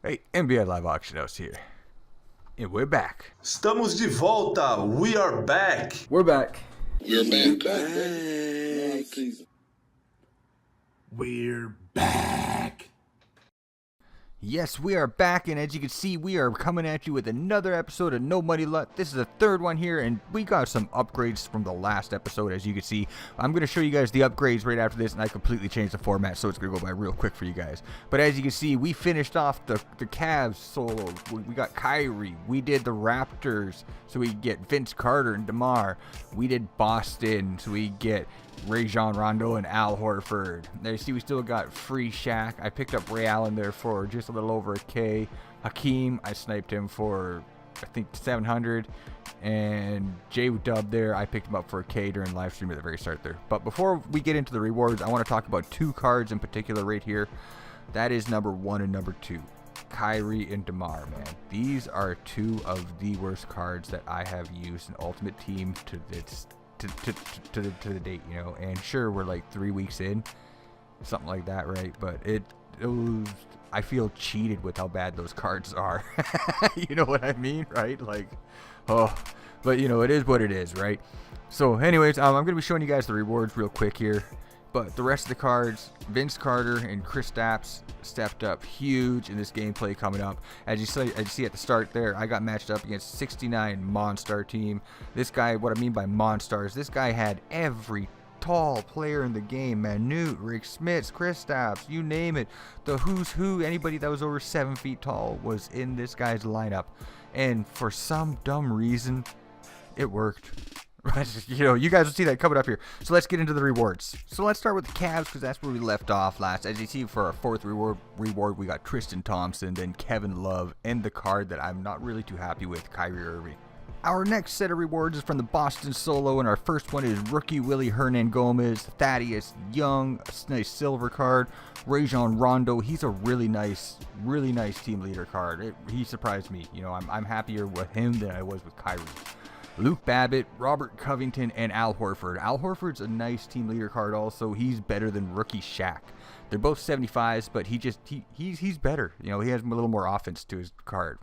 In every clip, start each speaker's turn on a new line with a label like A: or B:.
A: Hey, NBALive Auction House here. And we're back.
B: Estamos de volta. We are back.
C: We're back.
D: We're back.
B: We're back.
A: Yes, we are back, and as you can see, we are coming at you with another episode of No Money LUT. This is the third one here, and we got some upgrades from the last episode, as you can see. I'm going to show you guys the upgrades right after this, and I completely changed the format, so it's going to go by real quick for you guys. But as you can see, we finished off the Cavs solo. We got Kyrie. We did the Raptors, so we get Vince Carter and DeMar. We did Boston, so we get Rajon, Rondo, and Al Horford. There you see we still got free Shaq. I picked up Ray Allen there for just a little over a K. Hakeem, I sniped him for I think 700. And J-Dub there, I picked him up for a K during live stream at the very start there. But before we get into the rewards, I want to talk about two cards in particular right here. That is number 1 and number 2. Kyrie and DeMar, man. These are two of the worst cards that I have used in Ultimate Team to the date, you know. And sure, we're like 3 weeks in, something like that, right? But it was, I feel cheated with how bad those cards are. You know what I mean, right? Like, oh, but you know, it is what it is, right? So anyways, I'm gonna be showing you guys the rewards real quick here. But the rest of the cards, Vince Carter and Kristaps stepped up huge in this gameplay coming up. As you see at the start there, I got matched up against 69 Monstar team. This guy, what I mean by Monstars, this guy had every tall player in the game. Manute, Rick Smits, Kristaps, you name it. The who's who, anybody that was over 7 feet tall was in this guy's lineup. And for some dumb reason, it worked. You know, you guys will see that coming up here. So let's get into the rewards. So let's start with the Cavs because that's where we left off last. As you see, for our fourth reward, we got Tristan Thompson, then Kevin Love, and the card that I'm not really too happy with, Kyrie Irving. Our next set of rewards is from the Boston Solo, and our first one is rookie Willie Hernangomez, Thaddeus Young, a nice silver card, Rajon Rondo. He's a really nice team leader card. He surprised me. You know, I'm happier with him than I was with Kyrie. Luke Babbitt, Robert Covington, and Al Horford. Al Horford's a nice team leader card also. He's better than rookie Shaq. They're both 75s, but he's better. You know, he has a little more offense to his card.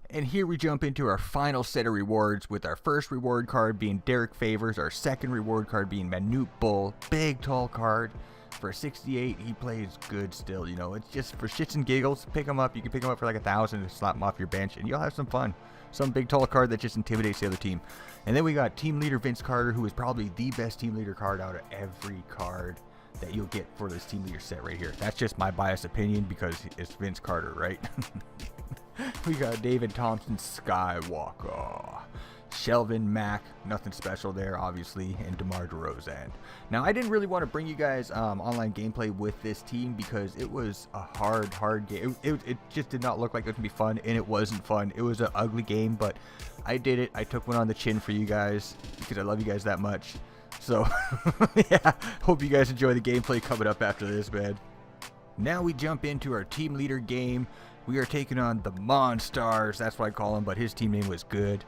A: And here we jump into our final set of rewards, with our first reward card being Derek Favors, our second reward card being Manute Bull. Big, tall card. For 68, he plays good still. You know, it's just for shits and giggles. Pick him up. You can pick him up for like 1,000 and slap him off your bench, and you'll have some fun. Some big, tall card that just intimidates the other team. And then we got team leader Vince Carter, who is probably the best team leader card out of every card that you'll get for this team leader set right here. That's just my biased opinion because it's Vince Carter, right? We got David Thompson Skywalker, Shelvin Mack, nothing special there obviously, and DeMar DeRozan. Now I didn't really want to bring you guys online gameplay with this team because it was a hard game. It just did not look like it would be fun, and it wasn't fun. It was an ugly game, but I did it. I took one on the chin for you guys because I love you guys that much. So yeah, hope you guys enjoy the gameplay coming up after this, man. Now we jump into our team leader game. We are taking on the Monstars. That's what I call him, but his team name was good.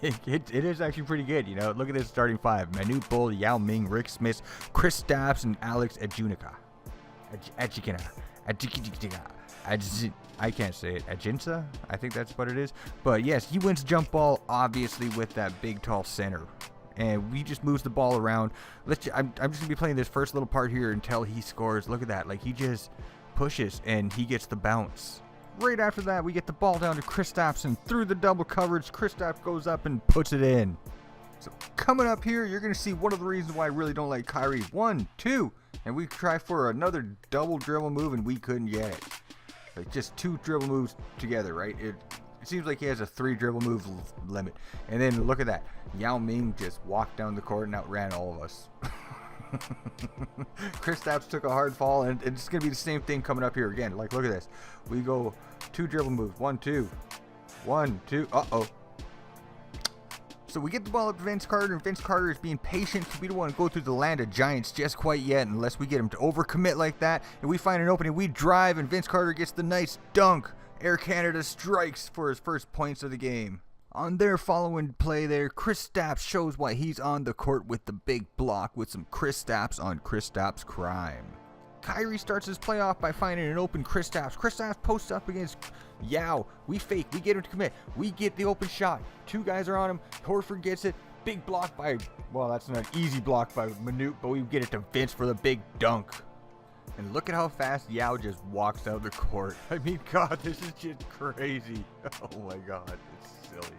A: It is actually pretty good, you know. Look at this starting five: Manute Bull, Yao Ming, Rick Smith, Kristaps, and Alex Ajunica. I can't say it. Ajinsa? I think that's what it is. But yes, he wins jump ball, obviously, with that big, tall center. And we just moves the ball around. I'm just going to be playing this first little part here until he scores. Look at that. Like, he just pushes, and he gets the bounce. Right after that, we get the ball down to Kristaps, and through the double coverage, Kristaps goes up and puts it in. So coming up here, you're going to see one of the reasons why I really don't like Kyrie. 1, 2, and we try for another double dribble move, and we couldn't get it. Like, just 2 dribble moves together, right? It seems like he has a 3 dribble move limit. And then look at that. Yao Ming just walked down the court and outran all of us. Kristaps took a hard fall, and it's going to be the same thing coming up here again. Like, look at this. We go 2 dribble moves. 1, 2. 1, 2. Uh-oh. So we get the ball up to Vince Carter, and Vince Carter is being patient. We don't want to go through the land of giants just quite yet unless we get him to overcommit like that. And we find an opening. We drive, and Vince Carter gets the nice dunk. Air Canada strikes for his first points of the game. On their following play there, Kristaps shows why he's on the court with the big block with some Kristaps on Kristaps crime. Kyrie starts his playoff by finding an open Kristaps. Kristaps posts up against Yao. We fake. We get him to commit. We get the open shot. Two guys are on him. Horford gets it. Big block by, well, that's not an easy block by Manute, but we get it to Vince for the big dunk. And look at how fast Yao just walks out of the court. I mean, God, this is just crazy. Oh my God, it's silly.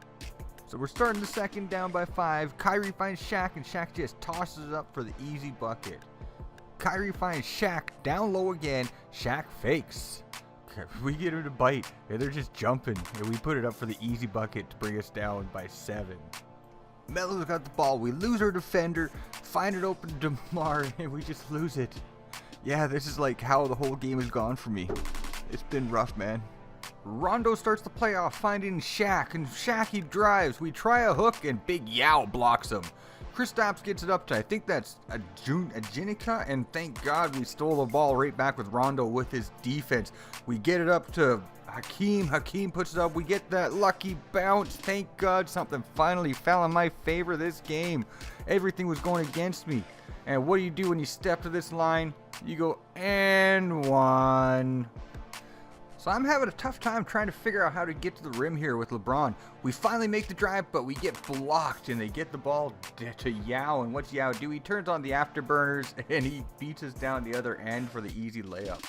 A: So we're starting the second down by 5. Kyrie finds Shaq, and Shaq just tosses it up for the easy bucket. Kyrie finds Shaq down low again. Shaq fakes. We get him to bite, and they're just jumping, and we put it up for the easy bucket to bring us down by 7. Melo's got the ball. We lose our defender, find it open to DeMar, and we just lose it. Yeah, this is like how the whole game has gone for me. It's been rough, man. Rondo starts the playoff finding Shaq, and Shaq, he drives. We try a hook, and Big Yao blocks him. Kristaps gets it up to, I think that's a Jenica, and thank God we stole the ball right back with Rondo with his defense. We get it up to Hakeem. Hakeem puts it up. We get that lucky bounce. Thank God something finally fell in my favor this game. Everything was going against me. And what do you do when you step to this line? You go, and 1. So I'm having a tough time trying to figure out how to get to the rim here with LeBron. We finally make the drive, but we get blocked, and they get the ball to Yao. And what's Yao do? He turns on the afterburners, and he beats us down the other end for the easy layup.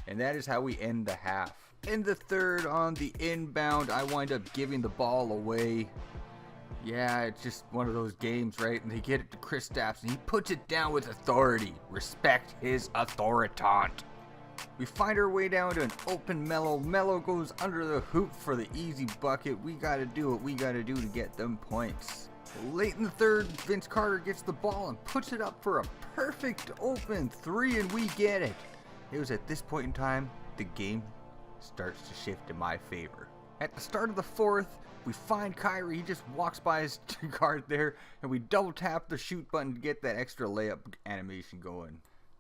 A: And that is how we end the half. In the third, on the inbound, I wind up giving the ball away. Yeah, it's just one of those games, right? And they get it to Kristaps, and he puts it down with authority. Respect his authoritant. We find our way down to an open Melo. Melo goes under the hoop for the easy bucket. We got to do what we got to do to get them points. Late in the third, Vince Carter gets the ball and puts it up for a perfect open 3, and we get it. It was at this point in time, the game starts to shift in my favor. At the start of the fourth, we find Kyrie. He just walks by his guard there, and we double tap the shoot button to get that extra layup animation going.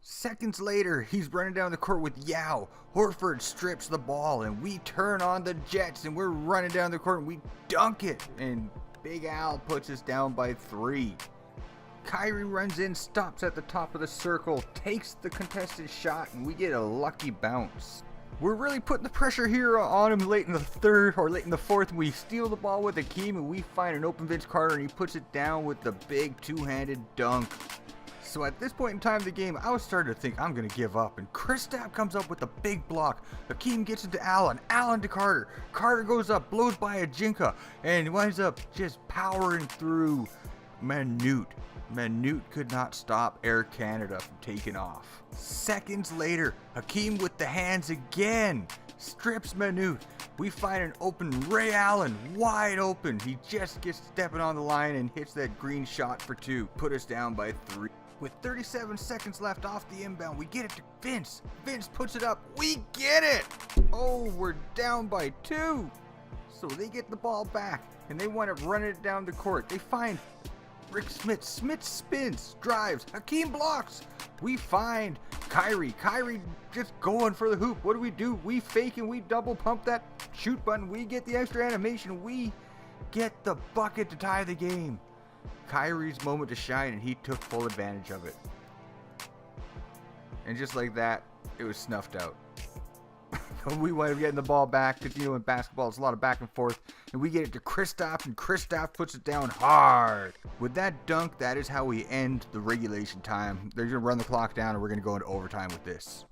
A: Seconds later, he's running down the court with Yao. Horford strips the ball, and we turn on the Jets, and we're running down the court, and we dunk it. And Big Al puts us down by 3. Kyrie runs in, stops at the top of the circle, takes the contested shot, and we get a lucky bounce. We're really putting the pressure here on him late in the third or late in the fourth. We steal the ball with Hakeem, and we find an open Vince Carter, and he puts it down with the big two-handed dunk. So at this point in time of the game, I was starting to think I'm going to give up. And Kristaps comes up with a big block. Hakeem gets it to Allen. Allen to Carter. Carter goes up, blows by a Jinka, and winds up just powering through Manute. Manute could not stop Air Canada from taking off. Seconds later, Hakeem with the hands again. Strips Manute. We find an open Ray Allen, wide open. He just gets stepping on the line and hits that green shot for 2. Put us down by 3. With 37 seconds left off the inbound, we get it to Vince. Vince puts it up. We get it! Oh, we're down by 2. So they get the ball back, and they want to run it down the court. They find Rick Smith. Smith spins, drives. Hakeem blocks. We find Kyrie. Kyrie just going for the hoop. What do? We fake and we double pump that shoot button. We get the extra animation. We get the bucket to tie the game. Kyrie's moment to shine, and he took full advantage of it. And just like that, it was snuffed out. We wind up getting the ball back, because in basketball, it's a lot of back and forth, and we get it to Kristaps, and Kristaps puts it down hard. With that dunk, that is how we end the regulation time. They're going to run the clock down, and we're going to go into overtime with this.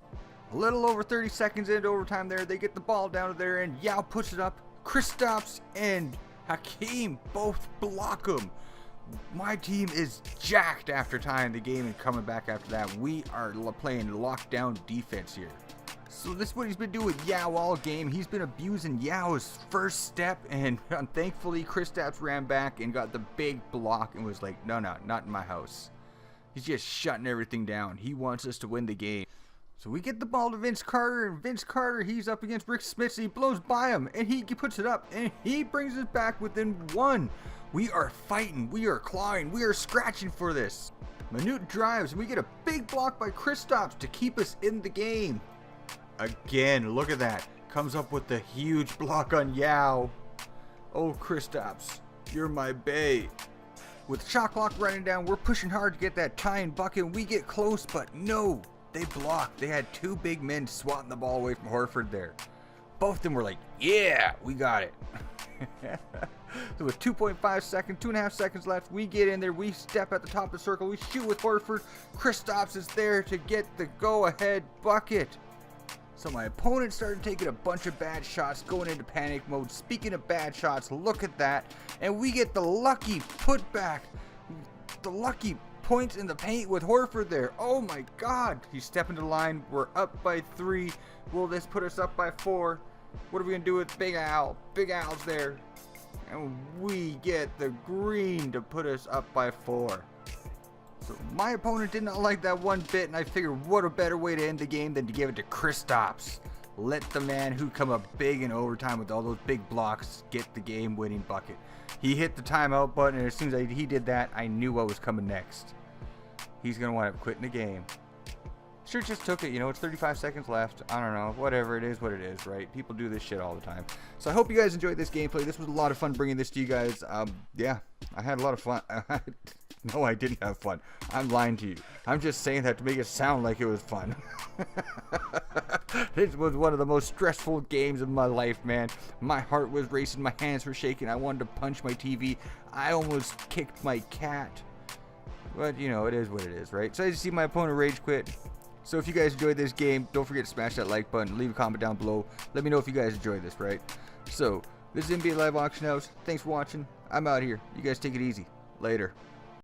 A: A little over 30 seconds into overtime there, they get the ball down to there, and Yao puts it up. Kristaps and Hakeem both block him. My team is jacked after tying the game and coming back after that. We are playing lockdown defense here. So this is what he's been doing with Yao all game. He's been abusing Yao's first step, and thankfully Kristaps ran back and got the big block and was like, no, not in my house. He's just shutting everything down. He wants us to win the game. So we get the ball to Vince Carter, and Vince Carter, he's up against Rick Smith, so he blows by him, and he puts it up, and he brings it back within 1. We are fighting, we are clawing, we are scratching for this. Manute drives, and we get a big block by Kristaps to keep us in the game. Again, look at that. Comes up with the huge block on Yao. Oh, Kristaps, you're my bae. With shot clock running down, we're pushing hard to get that tying bucket. We get close, but no. They blocked. They had two big men swatting the ball away from Horford there. Both of them were like, yeah, we got it. So with 2.5 seconds, 2.5 seconds left, we get in there, we step at the top of the circle, we shoot with Horford. Kristaps is there to get the go-ahead bucket. So my opponent started taking a bunch of bad shots, going into panic mode. Speaking of bad shots, look at that. And we get the lucky putback, the lucky points in the paint with Horford there. Oh my God. He's stepping to the line. We're up by 3. Will this put us up by 4? What are we going to do with Big Al? Big Al's there. And we get the green to put us up by 4. So my opponent did not like that one bit, and I figured what a better way to end the game than to give it to Kristaps. Let the man who come up big in overtime with all those big blocks get the game-winning bucket. He hit the timeout button, and as soon as he did that, I knew what was coming next. He's going to wind up quitting the game. Sure, just took it. You know, it's 35 seconds left. I don't know. Whatever. It is what it is, right? People do this shit all the time. So I hope you guys enjoyed this gameplay. This was a lot of fun bringing this to you guys. Yeah, I had a lot of fun. No, I didn't have fun. I'm lying to you. I'm just saying that to make it sound like it was fun. This was one of the most stressful games of my life, man. My heart was racing. My hands were shaking. I wanted to punch my TV. I almost kicked my cat. But, you know, it is what it is, right? So as you see, my opponent rage quit. So if you guys enjoyed this game, don't forget to smash that like button. Leave a comment down below. Let me know if you guys enjoyed this, right? So, this is NBALive Auction House. Thanks for watching. I'm out here. You guys take it easy. Later.